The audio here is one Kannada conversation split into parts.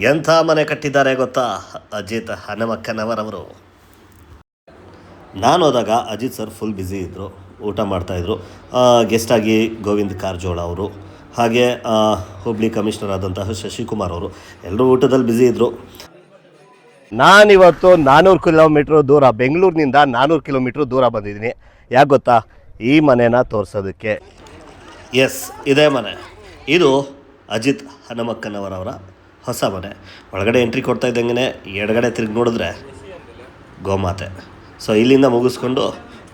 ಎಂಥ ಮನೆ ಕಟ್ಟಿದ್ದಾರೆ ಗೊತ್ತಾ ಅಜಿತ್ ಹನುಮಕ್ಕನವರವರು. ನಾನು ಹೋದಾಗ ಅಜಿತ್ ಸರ್ ಫುಲ್ ಬ್ಯುಸಿ ಇದ್ದರು, ಊಟ ಮಾಡ್ತಾಯಿದ್ರು. ಗೆಸ್ಟಾಗಿ ಗೋವಿಂದ್ ಕಾರಜೋಳ ಅವರು, ಹಾಗೆ ಹುಬ್ಳಿ ಕಮಿಷನರ್ ಆದಂತಹ ಶಶಿಕುಮಾರ್ ಅವರು ಎಲ್ಲರೂ ಊಟದಲ್ಲಿ ಬ್ಯುಸಿ ಇದ್ದರು. ನಾನಿವತ್ತು 400 ಕಿಲೋಮೀಟ್ರ್ ದೂರ, ಬೆಂಗಳೂರಿನಿಂದ 400 ಕಿಲೋಮೀಟ್ರ್ ದೂರ ಬಂದಿದ್ದೀನಿ. ಯಾಕೆ ಗೊತ್ತಾ? ಈ ಮನೆನ ತೋರಿಸೋದಕ್ಕೆ. ಎಸ್, ಇದೇ ಮನೆ. ಇದು ಅಜಿತ್ ಹನುಮಕ್ಕನವರವರ ಹೊಸ ಮನೆ. ಒಳಗಡೆ ಎಂಟ್ರಿ ಕೊಡ್ತಾ ಇದ್ದಂಗೆ ಎಡಗಡೆ ತಿರುಗಿ ನೋಡಿದ್ರೆ ಗೋಮಾತೆ. ಸೊ ಇಲ್ಲಿಂದ ಮುಗಿಸ್ಕೊಂಡು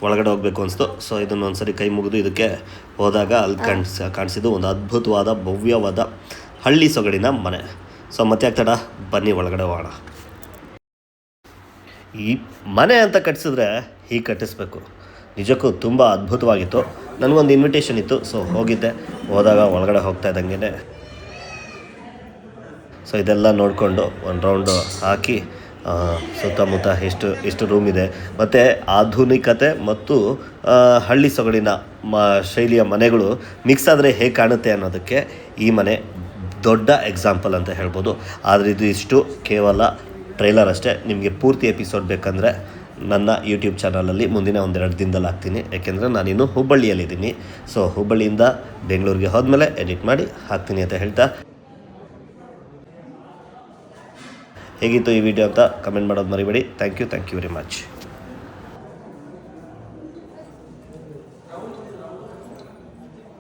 ಒಳಗಡೆ ಹೋಗಬೇಕು ಅನಿಸ್ತು. ಸೊ ಇದನ್ನು ಸರಿ ಕೈ ಮುಗಿದು ಇದಕ್ಕೆ ಹೋದಾಗ ಅಲ್ಲಿ ಕಾಣಿಸಿದ್ದು ಒಂದು ಅದ್ಭುತವಾದ ಭವ್ಯವಾದ ಹಳ್ಳಿ ಸೊಗಡಿನ ಮನೆ. ಸೊ ಮತ್ತೆ ಆಗ್ತಡ, ಬನ್ನಿ ಒಳಗಡೆ ಹೋಗೋಣ. ಈ ಮನೆ ಅಂತ ಕಟ್ಟಿಸಿದ್ರೆ ಹೀಗೆ ಕಟ್ಟಿಸ್ಬೇಕು. ನಿಜಕ್ಕೂ ತುಂಬ ಅದ್ಭುತವಾಗಿತ್ತು. ನನಗೊಂದು ಇನ್ವಿಟೇಷನ್ ಇತ್ತು, ಸೊ ಹೋಗಿದ್ದೆ. ಹೋದಾಗ ಒಳಗಡೆ ಹೋಗ್ತಾ ಇದ್ದಂಗೆ ಸೊ ಇದೆಲ್ಲ ನೋಡಿಕೊಂಡು ಒಂದು ರೌಂಡು ಹಾಕಿ ಸುತ್ತಮುತ್ತ ಎಷ್ಟು ರೂಮ್ ಇದೆ, ಮತ್ತು ಆಧುನಿಕತೆ ಮತ್ತು ಹಳ್ಳಿ ಸೊಗಡಿನ ಶೈಲಿಯ ಮನೆಗಳು ಮಿಕ್ಸ್ ಆದರೆ ಹೇಗೆ ಕಾಣುತ್ತೆ ಅನ್ನೋದಕ್ಕೆ ಈ ಮನೆ ದೊಡ್ಡ ಎಕ್ಸಾಂಪಲ್ ಅಂತ ಹೇಳ್ಬೋದು. ಆದರೆ ಇದು ಇಷ್ಟು ಕೇವಲ ಟ್ರೈಲರ್ ಅಷ್ಟೇ. ನಿಮಗೆ ಪೂರ್ತಿ ಎಪಿಸೋಡ್ ಬೇಕಂದರೆ ನನ್ನ ಯೂಟ್ಯೂಬ್ ಚಾನಲಲ್ಲಿ ಮುಂದಿನ 1-2 ದಿನದಲ್ಲಿ ಹಾಕ್ತೀನಿ. ಯಾಕೆಂದರೆ ನಾನಿನ್ನು ಹುಬ್ಬಳ್ಳಿಯಲ್ಲಿದ್ದೀನಿ. ಸೊ ಹುಬ್ಬಳ್ಳಿಯಿಂದ ಬೆಂಗಳೂರಿಗೆ ಹೋದ್ಮೇಲೆ ಎಡಿಟ್ ಮಾಡಿ ಹಾಕ್ತೀನಿ ಅಂತ ಹೇಳ್ತಾ, ಹೇಗಿತ್ತು ಈ ವಿಡಿಯೋ ಅಂತ ಕಮೆಂಟ್ ಮಾಡೋದು ಮರಿಬೇಡಿ. Thank you very much.